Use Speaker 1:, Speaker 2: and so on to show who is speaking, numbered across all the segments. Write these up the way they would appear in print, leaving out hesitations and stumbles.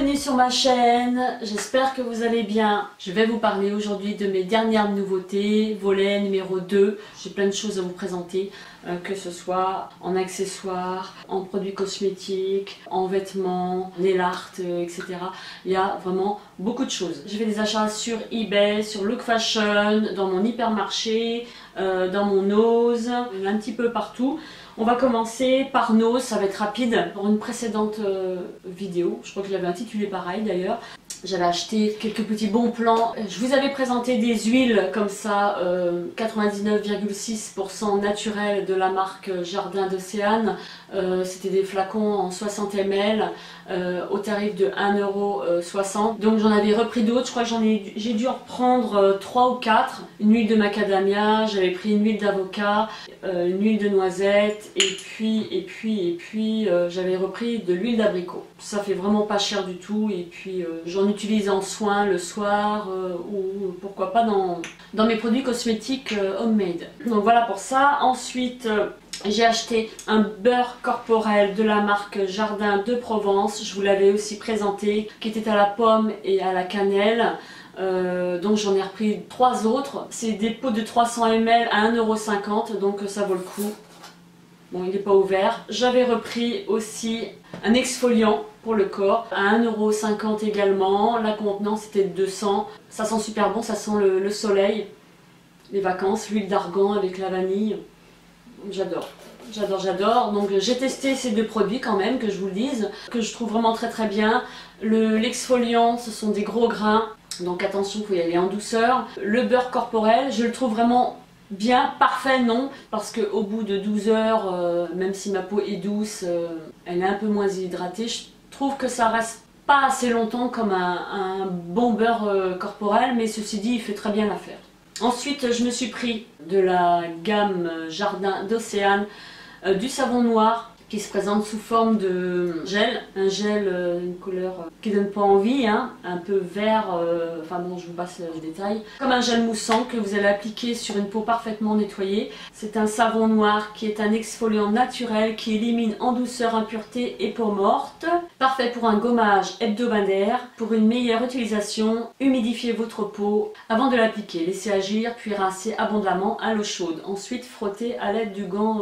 Speaker 1: Bienvenue sur ma chaîne, j'espère que vous allez bien. Je vais vous parler aujourd'hui de mes dernières nouveautés, volet numéro 2. J'ai plein de choses à vous présenter, que ce soit en accessoires, en produits cosmétiques, en vêtements, nail art, etc. Il y a vraiment beaucoup de choses. J'ai fait des achats sur eBay, sur Look Fashion, dans mon hypermarché, dans mon Nose, un petit peu partout. On va commencer par Nose, ça va être rapide. Pour une précédente vidéo, je crois que je l'avais intitulée pareil d'ailleurs, j'avais acheté quelques petits bons plans. Je vous avais présenté des huiles comme ça, 99,6% naturelles de la marque Jardin d'Océane. C'était des flacons en 60 ml au tarif de 1,60 €. Donc j'en avais repris d'autres, je crois que j'ai dû en reprendre 3 ou 4. Une huile de macadamia, j'avais pris une huile d'avocat, une huile de noisette et puis j'avais repris de l'huile d'abricot. Ça fait vraiment pas cher du tout et puis j'en utilise en soin le soir ou pourquoi pas dans mes produits cosmétiques homemade. Donc voilà pour ça. Ensuite j'ai acheté un beurre corporel de la marque Jardin de Provence, je vous l'avais aussi présenté, qui était à la pomme et à la cannelle. Donc j'en ai repris 3 autres. C'est des pots de 300 ml à 1,50 €, donc ça vaut le coup. Bon, il n'est pas ouvert. J'avais repris aussi un exfoliant pour le corps à 1,50 € également. La contenance était de 200. Ça sent super bon, ça sent le soleil, les vacances, l'huile d'argan avec la vanille. J'adore, j'adore, j'adore. Donc j'ai testé ces deux produits quand même, que je vous le dise, que je trouve vraiment très très bien. L'exfoliant, ce sont des gros grains, donc attention, il faut y aller en douceur. Le beurre corporel, je le trouve vraiment bien, parfait non, parce qu'au bout de 12 heures, même si ma peau est douce, elle est un peu moins hydratée, je trouve que ça reste pas assez longtemps comme un bon beurre corporel, mais ceci dit, il fait très bien l'affaire. Ensuite, je me suis pris de la gamme Jardin d'Océane du savon noir qui se présente sous forme de gel, un gel, une couleur qui donne pas envie, hein, un peu vert, enfin bon, je vous passe le détail, comme un gel moussant que vous allez appliquer sur une peau parfaitement nettoyée. C'est un savon noir qui est un exfoliant naturel qui élimine en douceur impuretés et peau morte, parfait pour un gommage hebdomadaire. Pour une meilleure utilisation, humidifiez votre peau avant de l'appliquer, laissez agir puis rincez abondamment à l'eau chaude. Ensuite, frottez à l'aide du gant,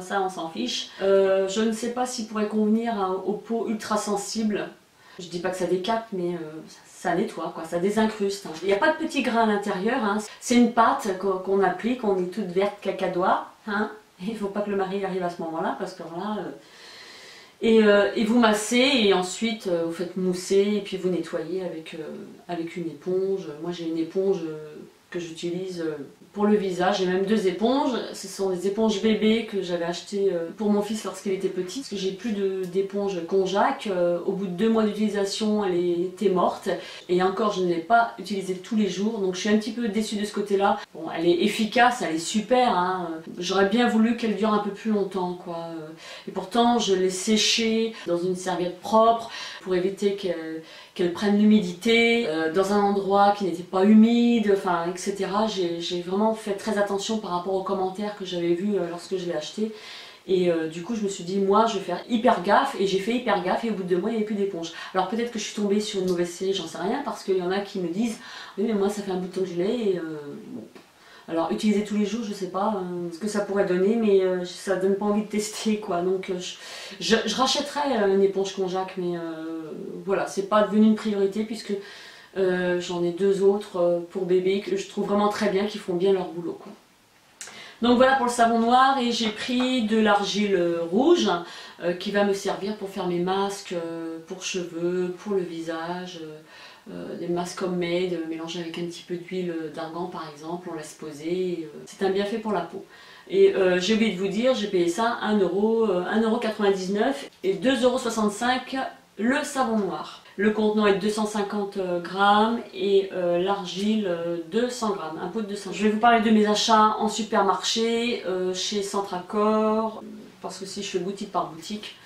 Speaker 1: ça on s'en fiche. Je ne sais pas s'il pourrait convenir aux peaux ultra sensibles. Je dis pas que ça décape, mais ça nettoie, quoi, ça désincruste. Hein. Il n'y a pas de petits grains à l'intérieur, hein. C'est une pâte qu'on applique, on est toute verte cacadois. Hein. Il ne faut pas que le mari arrive à ce moment-là, parce que voilà. Et vous massez et ensuite vous faites mousser et puis vous nettoyez avec une éponge. Moi j'ai une éponge que j'utilise pour le visage. J'ai même 2 éponges. Ce sont des éponges bébés que j'avais achetées pour mon fils lorsqu'il était petit. Parce que j'ai plus d'éponge Conjac. Au bout de 2 mois d'utilisation, elle était morte. Et encore, je ne l'ai pas utilisée tous les jours. Donc je suis un petit peu déçue de ce côté-là. Bon, elle est efficace, elle est super. Hein. J'aurais bien voulu qu'elle dure un peu plus longtemps, quoi. Et pourtant, je l'ai séchée dans une serviette propre pour éviter qu'elle prenne l'humidité, dans un endroit qui n'était pas humide, enfin, etc. J'ai vraiment fait très attention par rapport aux commentaires que j'avais vus lorsque je l'ai acheté. Et du coup, je me suis dit, moi, je vais faire hyper gaffe. Et j'ai fait hyper gaffe et au bout de 2 mois, il n'y avait plus d'éponge. Alors peut-être que je suis tombée sur une mauvaise série, j'en sais rien, parce qu'il y en a qui me disent, oui, mais moi, ça fait un bout de temps que je l'ai. Et bon. Alors, utiliser tous les jours, je sais pas ce que ça pourrait donner, mais ça donne pas envie de tester, quoi. Donc, je rachèterais une éponge Conjac, mais voilà, c'est pas devenu une priorité puisque j'en ai 2 autres pour bébé que je trouve vraiment très bien, qui font bien leur boulot, quoi. Donc voilà pour le savon noir, et j'ai pris de l'argile rouge qui va me servir pour faire mes masques pour cheveux, pour le visage. Des masques homemade mélangés avec un petit peu d'huile d'argan par exemple, on laisse poser, c'est un bienfait pour la peau. Et j'ai oublié de vous dire, j'ai payé ça 1,99 € et 2,65 € le savon noir. Le contenant est de 250 grammes et l'argile 200 grammes, un pot de 200 grammes. Je vais vous parler de mes achats en supermarché, chez Centracor, parce que si je fais boutique par boutique,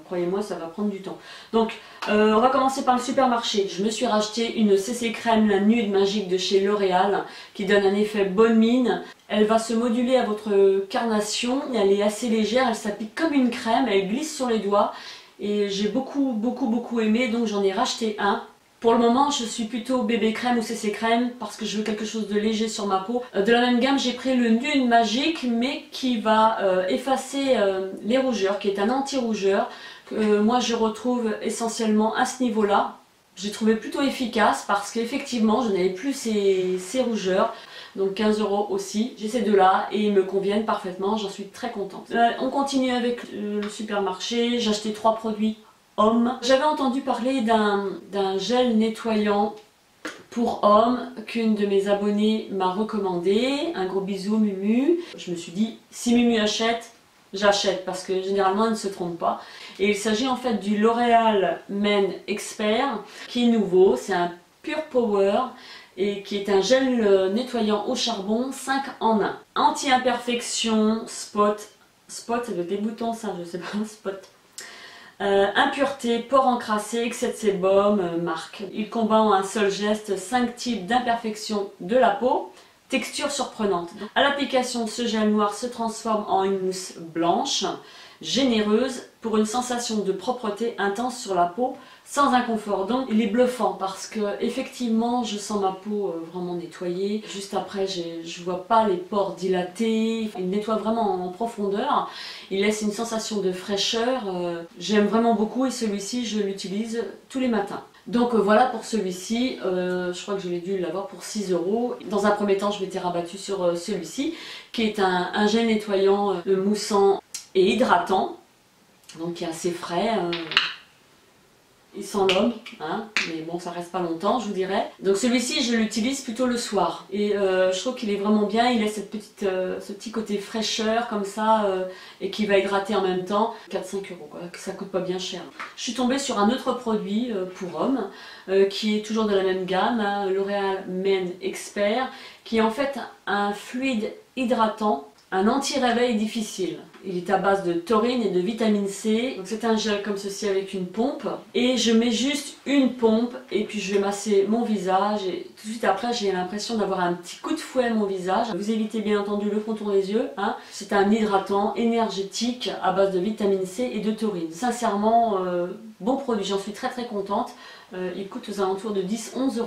Speaker 1: croyez-moi, ça va prendre du temps. Donc, on va commencer par le supermarché. Je me suis racheté une CC crème, la nude magique de chez L'Oréal, qui donne un effet bonne mine. Elle va se moduler à votre carnation. Elle est assez légère, elle s'applique comme une crème, elle glisse sur les doigts. et j'ai beaucoup aimé, donc j'en ai racheté un. Pour le moment, je suis plutôt bébé crème ou CC crème parce que je veux quelque chose de léger sur ma peau. De la même gamme, j'ai pris le Nude Magique, mais qui va effacer les rougeurs, qui est un anti-rougeur. Moi, je retrouve essentiellement à ce niveau-là. J'ai trouvé plutôt efficace parce qu'effectivement, je n'avais plus ces rougeurs. Donc 15 € aussi. J'ai ces deux-là et ils me conviennent parfaitement. J'en suis très contente. On continue avec le supermarché. J'ai acheté 3 produits hommes. J'avais entendu parler d'un gel nettoyant pour hommes qu'une de mes abonnées m'a recommandé. Un gros bisou Mumu. Je me suis dit, si Mumu achète, j'achète parce que généralement elle ne se trompe pas. Et il s'agit en fait du L'Oréal Men Expert qui est nouveau. C'est un Pure Power et qui est un gel nettoyant au charbon 5 en 1. Anti-imperfection, spot, c'est le débutant ça, je sais pas, spot. Impureté, pores encrassés, excès de sébum, marque. Il combat en un seul geste 5 types d'imperfections de la peau. Texture surprenante. À l'application, ce gel noir se transforme en une mousse blanche, généreuse, pour une sensation de propreté intense sur la peau, sans inconfort. Donc il est bluffant parce que effectivement je sens ma peau vraiment nettoyée. Juste après je vois pas les pores dilatés. Il nettoie vraiment en profondeur. Il laisse une sensation de fraîcheur. J'aime vraiment beaucoup et celui-ci je l'utilise tous les matins. Donc voilà pour celui-ci, je crois que je l'ai dû l'avoir pour 6 €. Dans un premier temps je m'étais rabattue sur celui-ci qui est un gel nettoyant moussant et hydratant. Donc il est assez frais. Il sent l'homme, hein, mais bon ça reste pas longtemps je vous dirais. Donc celui-ci je l'utilise plutôt le soir et je trouve qu'il est vraiment bien, il a ce petit côté fraîcheur comme ça et qui va hydrater en même temps. 4-5 € quoi, ça coûte pas bien cher. Je suis tombée sur un autre produit pour hommes qui est toujours de la même gamme, hein, L'Oréal Men Expert, qui est en fait un fluide hydratant, un anti-réveil difficile. Il est à base de taurine et de vitamine C. Donc c'est un gel comme ceci avec une pompe. Et je mets juste une pompe et puis je vais masser mon visage. Et tout de suite après j'ai l'impression d'avoir un petit coup de fouet à mon visage. Vous évitez bien entendu le contour des yeux. Hein. C'est un hydratant énergétique à base de vitamine C et de taurine. Sincèrement, bon produit. J'en suis très contente. Il coûte aux alentours de 10-11 €.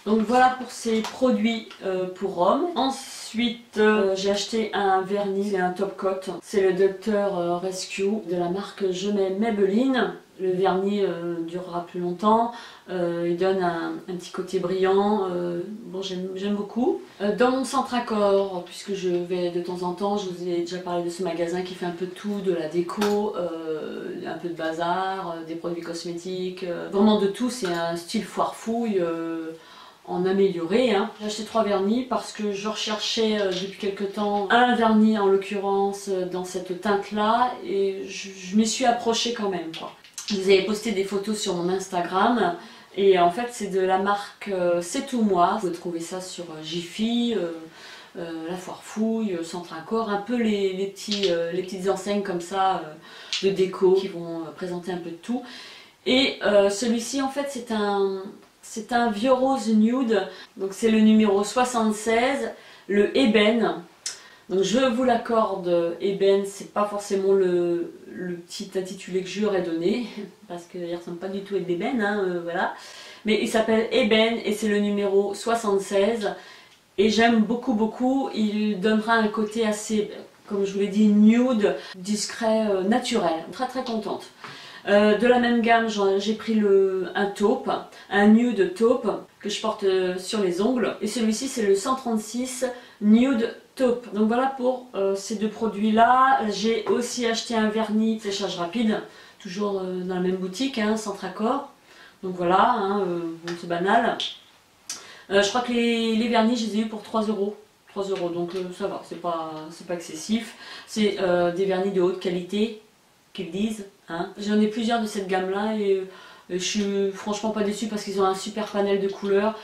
Speaker 1: Donc voilà pour ces produits pour hommes. Ensuite, j'ai acheté un vernis et un top coat. C'est le Dr Rescue de la marque Je m'aime Maybelline. Le vernis durera plus longtemps. Il donne un petit côté brillant. Bon, j'aime beaucoup. Dans mon centre Accor, puisque je vais de temps en temps, je vous ai déjà parlé de ce magasin qui fait un peu de tout, de la déco, un peu de bazar, des produits cosmétiques, vraiment de tout. C'est un style foire-fouille. En amélioré. Hein. J'ai acheté 3 vernis parce que je recherchais depuis quelques temps un vernis en l'occurrence dans cette teinte là et je m'y suis approchée quand même. Quoi. Je vous avais posté des photos sur mon Instagram et en fait c'est de la marque C'est tout moi. Vous pouvez trouver ça sur Jiffy, la Foire Fouille, Centre Accor, un peu les petites enseignes comme ça de déco qui vont présenter un peu de tout. Et celui-ci en fait c'est un vieux rose nude, donc c'est le numéro 76, le ébène. Donc je vous l'accorde, ébène, c'est pas forcément le petit intitulé que je lui aurais donné, parce qu'il ne ressemble pas du tout à d'ébène, hein, voilà. Mais il s'appelle ébène et c'est le numéro 76. Et j'aime beaucoup, il donnera un côté assez, comme je vous l'ai dit, nude, discret, naturel. Très contente. De la même gamme, j'ai pris un taupe, un nude taupe que je porte sur les ongles. Et celui-ci, c'est le 136 Nude Taupe. Donc voilà pour ces deux produits-là. J'ai aussi acheté un vernis séchage rapide, toujours dans la même boutique, hein, Centre Accor. Donc voilà, hein, bon, c'est banal. Je crois que les vernis, je les ai eu pour 3 €. 3 €, donc ça va, c'est pas excessif. C'est des vernis de haute qualité, qu'ils disent. Hein. J'en ai plusieurs de cette gamme là et je suis franchement pas déçue parce qu'ils ont un super panel de couleurs.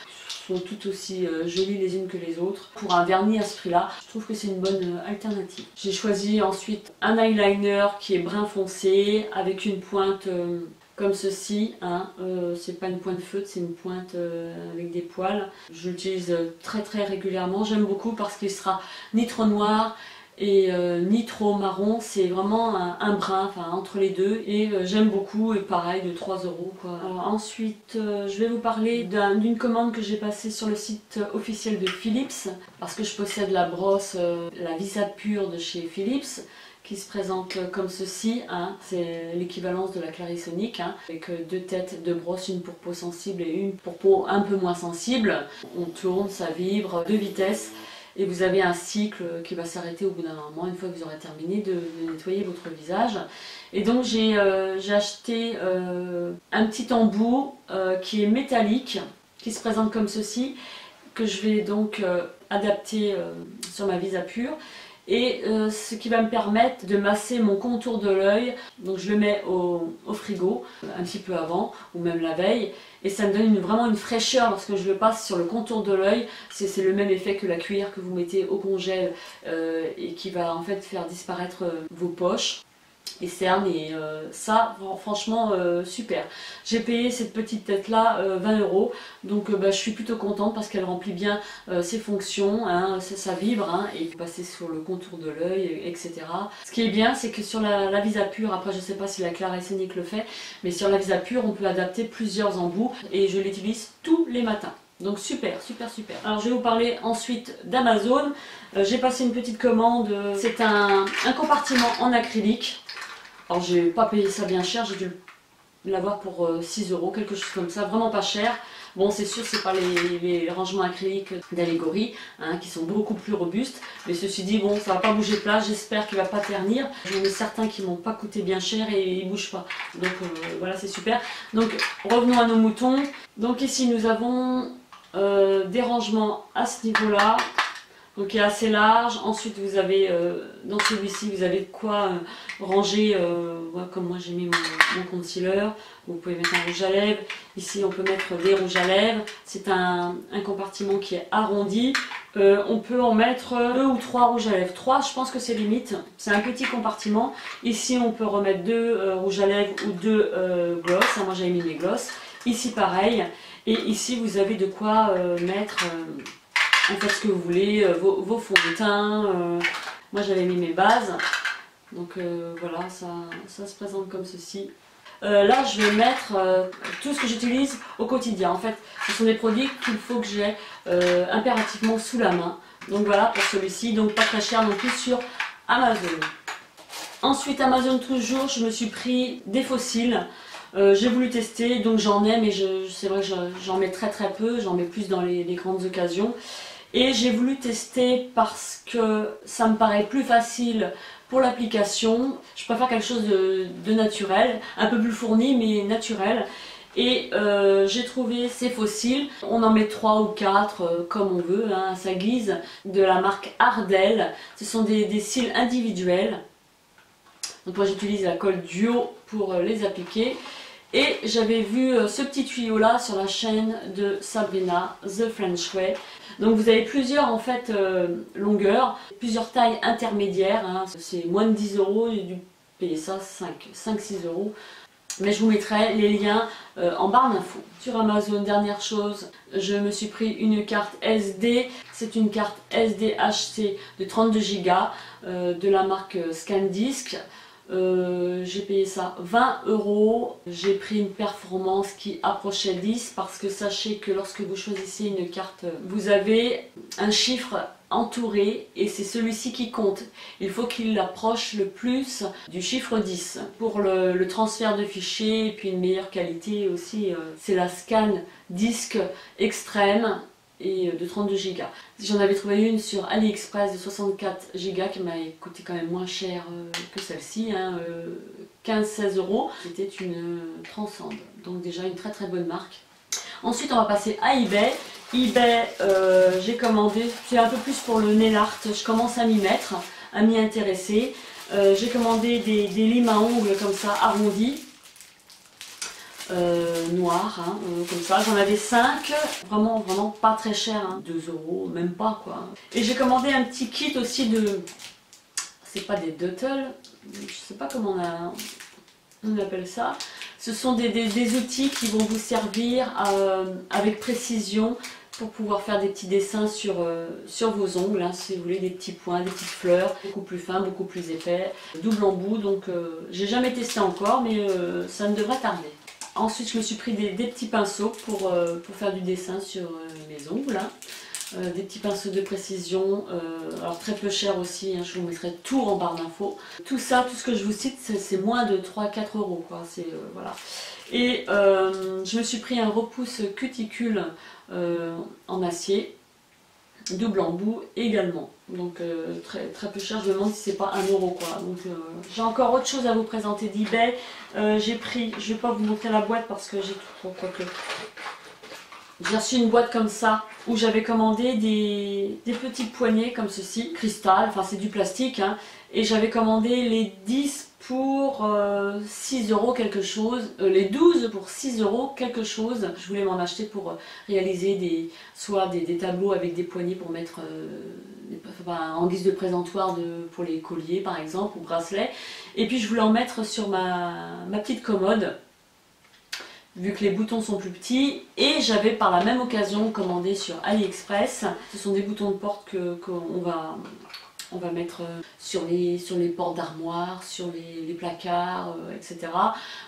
Speaker 1: Ils sont toutes aussi jolies les unes que les autres. Pour un vernis à ce prix là, je trouve que c'est une bonne alternative. J'ai choisi ensuite un eyeliner qui est brun foncé avec une pointe comme ceci. Hein. C'est pas une pointe feutre, c'est une pointe avec des poils. Je l'utilise très régulièrement. J'aime beaucoup parce qu'il sera ni trop noir et ni trop marron, c'est vraiment un brun, enfin entre les deux, et j'aime beaucoup, et pareil de 3 € quoi. Alors, ensuite je vais vous parler d'une commande que j'ai passée sur le site officiel de Philips, parce que je possède la brosse, la Visapure de chez Philips, qui se présente comme ceci, hein. C'est l'équivalence de la Clarisonic, hein, avec 2 têtes de brosse, une pour peau sensible et une pour peau un peu moins sensible. On tourne, ça vibre, 2 vitesses, et vous avez un cycle qui va s'arrêter au bout d'un moment, une fois que vous aurez terminé de nettoyer votre visage. Et donc j'ai acheté un petit embout qui est métallique, qui se présente comme ceci, que je vais donc adapter sur ma Visapure. Et ce qui va me permettre de masser mon contour de l'œil. Donc je le mets au frigo un petit peu avant ou même la veille, et ça me donne vraiment une fraîcheur lorsque je le passe sur le contour de l'œil. C'est le même effet que la cuillère que vous mettez au congèle et qui va en fait faire disparaître vos poches et cernes, et ça franchement super. J'ai payé cette petite tête là 20 €, donc je suis plutôt contente parce qu'elle remplit bien ses fonctions, hein, ça vibre, hein, et vous passez sur le contour de l'œil, etc. Ce qui est bien, c'est que sur la Visapure, après je sais pas si la Clarisonic le fait, mais sur la Visapure on peut adapter plusieurs embouts, et je l'utilise tous les matins. Donc super, super, super. Alors je vais vous parler ensuite d'Amazon. J'ai passé une petite commande, c'est un compartiment en acrylique. Alors j'ai pas payé ça bien cher, j'ai dû l'avoir pour 6 €, quelque chose comme ça, vraiment pas cher. Bon, c'est sûr, c'est pas les rangements acryliques d'Allégorie, hein, qui sont beaucoup plus robustes, mais ceci dit, bon, ça va pas bouger de place, j'espère qu'il va pas ternir. J'en ai certains qui m'ont pas coûté bien cher et ils bougent pas, donc voilà, c'est super. Donc revenons à nos moutons. Donc ici nous avons des rangements à ce niveau-là, donc qui est assez large. Ensuite vous avez dans celui-ci vous avez de quoi ranger, voilà, comme moi j'ai mis mon concealer. Vous pouvez mettre un rouge à lèvres, ici on peut mettre des rouges à lèvres. C'est un compartiment qui est arrondi, on peut en mettre 2 ou 3 rouges à lèvres. 3 je pense que c'est limite, c'est un petit compartiment. Ici on peut remettre 2 rouges à lèvres ou 2 gloss, moi j'avais mis mes gloss. Ici pareil, et ici vous avez de quoi mettre en fait ce que vous voulez, vos fonds de teint. Moi j'avais mis mes bases, donc voilà, ça se présente comme ceci. Là je vais mettre tout ce que j'utilise au quotidien. En fait ce sont des produits qu'il faut que j'ai impérativement sous la main. Donc voilà pour celui-ci, donc pas très cher non plus sur Amazon. Ensuite Amazon toujours, je me suis pris des fossiles. J'ai voulu tester, donc j'en ai, mais c'est vrai que j'en mets très peu, j'en mets plus dans les grandes occasions. Et j'ai voulu tester parce que ça me paraît plus facile pour l'application. Je préfère quelque chose de naturel, un peu plus fourni mais naturel. Et j'ai trouvé ces fossiles, on en met 3 ou 4 comme on veut, hein, à sa guise, de la marque Ardell. Ce sont des cils individuels. Donc moi j'utilise la colle duo pour les appliquer. Et j'avais vu ce petit tuyau là sur la chaîne de Sabrina, The French Way. Donc vous avez plusieurs en fait longueurs, plusieurs tailles intermédiaires, hein. C'est moins de 10 €, j'ai dû payer ça 5-6 €. Mais je vous mettrai les liens en barre d'infos. Sur Amazon, dernière chose, je me suis pris une carte SD. C'est une carte SDHC de 32 Go de la marque ScanDisk. J'ai payé ça 20 €. J'ai pris une performance qui approchait 10 parce que sachez que lorsque vous choisissez une carte, vous avez un chiffre entouré et c'est celui-ci qui compte. Il faut qu'il approche le plus du chiffre 10 pour le transfert de fichiers et puis une meilleure qualité aussi. C'est la ScanDisk Extreme et de 32 Go. J'en avais trouvé une sur AliExpress de 64 Go qui m'a coûté quand même moins cher que celle-ci, hein, 15-16 €. C'était une Transcend, donc déjà une très bonne marque. Ensuite on va passer à eBay. eBay, j'ai commandé, c'est un peu plus pour le nail art, je commence à m'y mettre, à m'y intéresser. J'ai commandé des limes à ongles comme ça, arrondis. Noir, hein, comme ça, j'en avais 5, vraiment pas très cher, hein, 2 €, même pas quoi. Et j'ai commandé un petit kit aussi de, c'est pas des Doodle, je sais pas comment on appelle ça. Ce sont des outils qui vont vous servir avec précision pour pouvoir faire des petits dessins sur vos ongles, hein, si vous voulez, des petits points, des petites fleurs, beaucoup plus fins, beaucoup plus épais, double embout, donc j'ai jamais testé encore, mais ça ne devrait tarder. Ensuite, je me suis pris des petits pinceaux pour faire du dessin sur mes ongles, hein. Des petits pinceaux de précision, alors très peu cher aussi, hein, je vous mettrai tout en barre d'infos. Tout ça, tout ce que je vous cite, c'est moins de 3-4 euros, quoi. Voilà. Et je me suis pris un repousse cuticule en acier, double embout également. Donc très peu cher, je me demande si c'est pas 1 euro, quoi. Donc j'ai encore autre chose à vous présenter d'eBay. J'ai pris, je vais pas vous montrer la boîte parce que j'ai tout trop, quoique. J'ai reçu une boîte comme ça où j'avais commandé des petites poignées comme ceci, cristal, enfin c'est du plastique, hein, et j'avais commandé les 10 pour 6 euros quelque chose, les 12 pour 6 euros quelque chose. Je voulais m'en acheter pour réaliser soit des tableaux avec des poignées pour mettre en guise de présentoir pour les colliers par exemple, ou bracelets, et puis je voulais en mettre sur ma petite commode, vu que les boutons sont plus petits, et j'avais par la même occasion commandé sur AliExpress. Ce sont des boutons de porte qu'on va mettre sur les portes d'armoire, sur les placards, etc.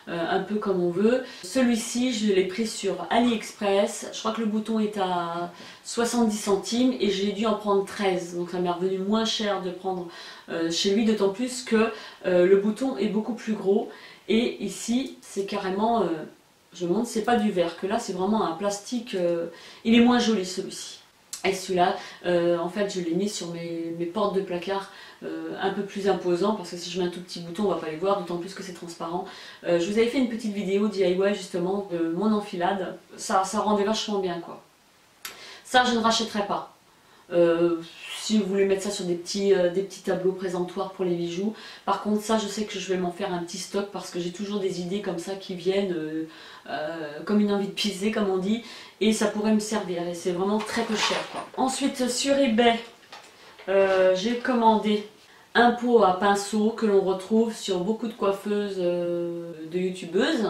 Speaker 1: Un peu comme on veut. Celui-ci, je l'ai pris sur AliExpress. Je crois que le bouton est à 70 centimes et j'ai dû en prendre 13. Donc ça m'est revenu moins cher de prendre chez lui, d'autant plus que le bouton est beaucoup plus gros. Et ici, c'est carrément... je me demande si c'est pas du verre, que là c'est vraiment un plastique, il est moins joli celui-ci. Et celui-là, en fait je l'ai mis sur mes portes de placard un peu plus imposant, parce que si je mets un tout petit bouton on va pas les voir, d'autant plus que c'est transparent. Je vous avais fait une petite vidéo DIY justement de mon enfilade, ça rendait vachement bien quoi. Ça je ne rachèterai pas. Si vous voulez mettre ça sur des petits tableaux présentoirs pour les bijoux. Par contre ça je sais que je vais m'en faire un petit stock parce que j'ai toujours des idées comme ça qui viennent comme une envie de piser comme on dit, et ça pourrait me servir et c'est vraiment très peu cher quoi. Ensuite sur eBay j'ai commandé un pot à pinceau que l'on retrouve sur beaucoup de coiffeuses de youtubeuses.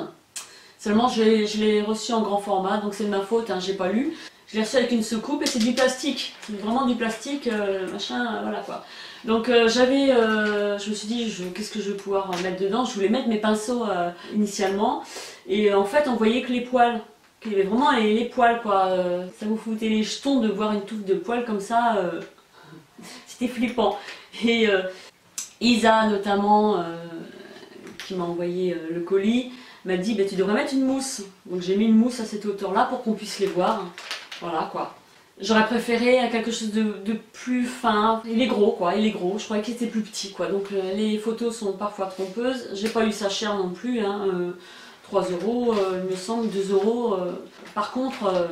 Speaker 1: Seulement je l'ai reçu en grand format, donc c'est de ma faute, hein, j'ai pas lu. Je l'ai reçu avec une soucoupe et c'est du plastique, c'est vraiment du plastique, machin, voilà quoi. Donc je me suis dit, qu'est-ce que je vais pouvoir mettre dedans? Je voulais mettre mes pinceaux initialement, et en fait on voyait que les poils, qu'il y avait vraiment les poils quoi. Ça vous foutait les jetons de voir une touffe de poils comme ça, c'était flippant. Et Isa notamment, qui m'a envoyé le colis, m'a dit bah, tu devrais mettre une mousse. Donc j'ai mis une mousse à cette hauteur là pour qu'on puisse les voir. Voilà quoi. J'aurais préféré quelque chose de plus fin. Il est gros quoi, il est gros. Je croyais qu'il était plus petit quoi. Donc les photos sont parfois trompeuses. J'ai pas eu ça cher non plus. Hein. 3 euros, il me semble, 2 euros. Par contre,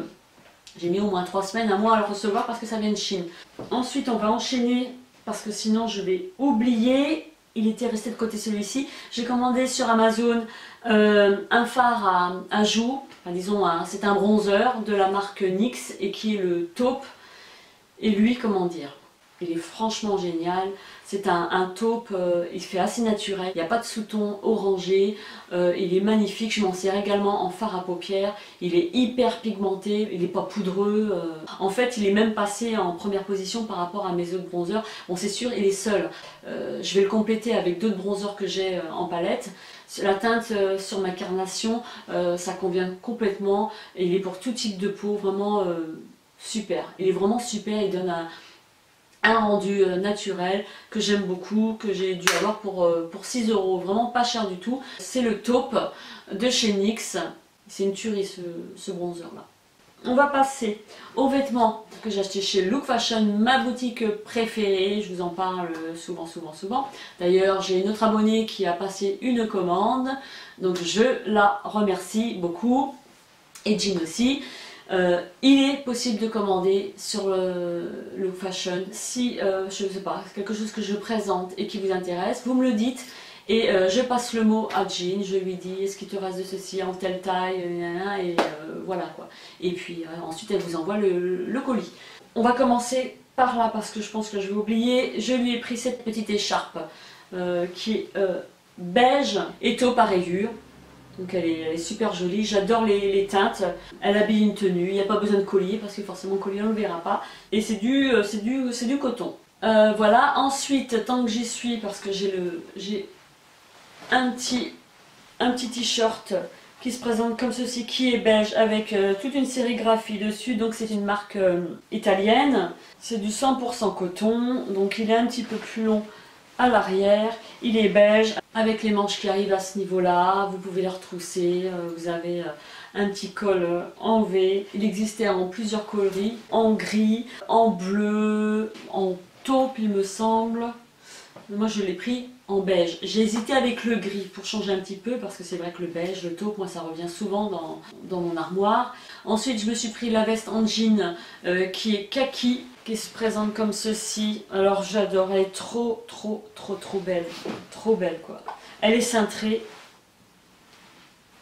Speaker 1: j'ai mis au moins 3 semaines, un mois à le recevoir parce que ça vient de Chine. Ensuite, on va enchaîner parce que sinon je vais oublier. Il était resté de côté celui-ci. J'ai commandé sur Amazon un fard à joues, enfin, disons c'est un bronzer de la marque NYX et qui est le taupe. Et lui, comment dire, il est franchement génial. C'est un taupe, il fait assez naturel, il n'y a pas de sous-ton orangé, il est magnifique. Je m'en sers également en fard à paupières, il est hyper pigmenté, il n'est pas poudreux. En fait, il est même passé en première position par rapport à mes autres bronzers. Bon, c'est sûr, il est seul. Je vais le compléter avec d'autres bronzers que j'ai en palette. La teinte sur ma carnation, ça convient complètement. Et il est pour tout type de peau, vraiment super. Il est vraiment super, il donne un rendu naturel que j'aime beaucoup, que j'ai dû avoir pour 6 euros, vraiment pas cher du tout. C'est le taupe de chez NYX, c'est une tuerie ce bronzer là. On va passer aux vêtements que j'ai acheté chez Look Fashion, ma boutique préférée, je vous en parle souvent. D'ailleurs j'ai une autre abonnée qui a passé une commande, donc je la remercie beaucoup, et Jean aussi. Il est possible de commander sur Look Fashion si, je sais pas, quelque chose que je présente et qui vous intéresse, vous me le dites et je passe le mot à Jean, je lui dis est-ce qu'il te reste de ceci en telle taille, et voilà quoi. Et puis ensuite elle vous envoie le colis. On va commencer par là parce que je pense que je vais oublier. Je lui ai pris cette petite écharpe qui est beige et taupe à rayures. Donc elle est super jolie, j'adore les teintes, elle habille une tenue, il n'y a pas besoin de collier parce que forcément le collier on ne le verra pas. Et c'est du coton. Voilà, ensuite tant que j'y suis, parce que j'ai un petit t-shirt qui se présente comme ceci, qui est beige avec toute une sérigraphie dessus, donc c'est une marque italienne. C'est du 100% coton, donc il est un petit peu plus long à l'arrière, il est beige avec les manches qui arrivent à ce niveau là, vous pouvez les retrousser, vous avez un petit col en V, il existait en plusieurs coloris, en gris, en bleu, en taupe il me semble, moi je l'ai pris en beige. J'ai hésité avec le gris pour changer un petit peu parce que c'est vrai que le beige, le taupe, moi ça revient souvent dans mon armoire. Ensuite je me suis pris la veste en jean qui est kaki, qui se présente comme ceci. Alors j'adore, elle est trop belle, trop belle quoi. Elle est cintrée,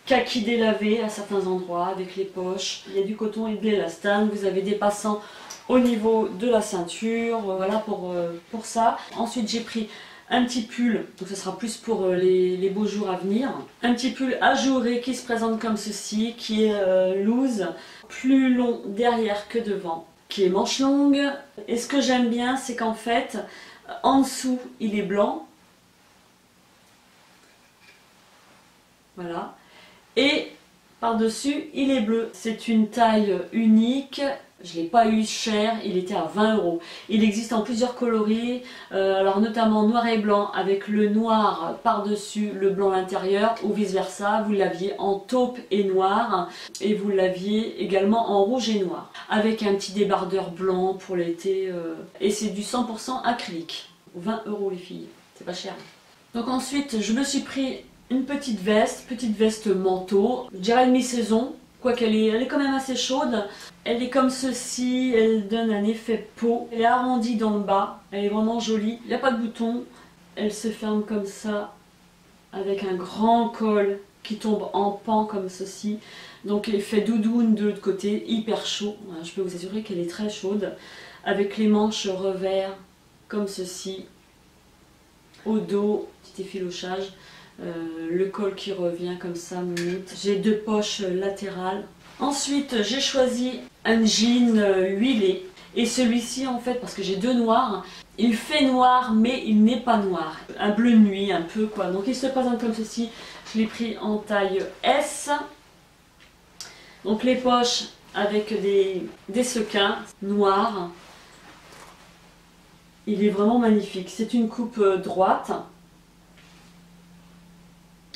Speaker 1: kaki délavé à certains endroits avec les poches. Il y a du coton et de l'élastane, vous avez des passants au niveau de la ceinture, voilà pour ça. Ensuite j'ai pris un petit pull, donc ce sera plus pour les beaux jours à venir. Un petit pull ajouré qui se présente comme ceci, qui est loose, plus long derrière que devant, qui est manche longue. Et ce que j'aime bien, c'est qu'en fait, en dessous, il est blanc. Voilà. Et par-dessus, il est bleu. C'est une taille unique. Je ne l'ai pas eu cher, il était à 20 €. Il existe en plusieurs coloris, alors notamment noir et blanc avec le noir par-dessus, le blanc à l'intérieur, ou vice versa. Vous l'aviez en taupe et noir, et vous l'aviez également en rouge et noir, avec un petit débardeur blanc pour l'été. Et c'est du 100% acrylique. 20 € les filles, c'est pas cher. Donc ensuite, je me suis pris une petite veste manteau, je dirais mi-saison. Quoique elle est quand même assez chaude. Elle est comme ceci, elle donne un effet peau. Elle est arrondie dans le bas, elle est vraiment jolie. Il n'y a pas de bouton, elle se ferme comme ça, avec un grand col qui tombe en pan comme ceci. Donc effet doudoune de l'autre côté, hyper chaud. Je peux vous assurer qu'elle est très chaude. Avec les manches revers comme ceci. Au dos, petit effilochage. Le col qui revient comme ça, minute. J'ai deux poches latérales. Ensuite j'ai choisi un jean huilé, et celui-ci en fait, parce que j'ai deux noirs, il fait noir mais il n'est pas noir, un bleu nuit un peu quoi, donc il se présente comme ceci. Je l'ai pris en taille S, donc les poches avec des sequins noirs. Il est vraiment magnifique, c'est une coupe droite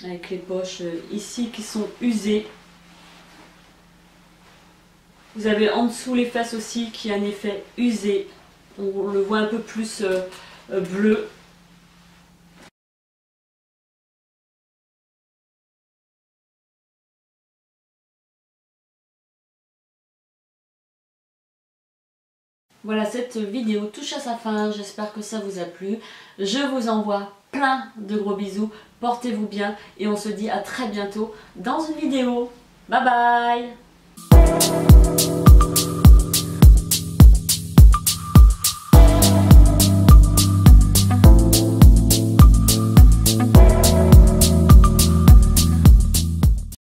Speaker 1: avec les poches ici qui sont usées. Vous avez en dessous les fesses aussi qui a un effet usé. On le voit un peu plus bleu. Voilà, cette vidéo touche à sa fin. J'espère que ça vous a plu. Je vous envoie plein de gros bisous. Portez-vous bien et on se dit à très bientôt dans une vidéo. Bye bye!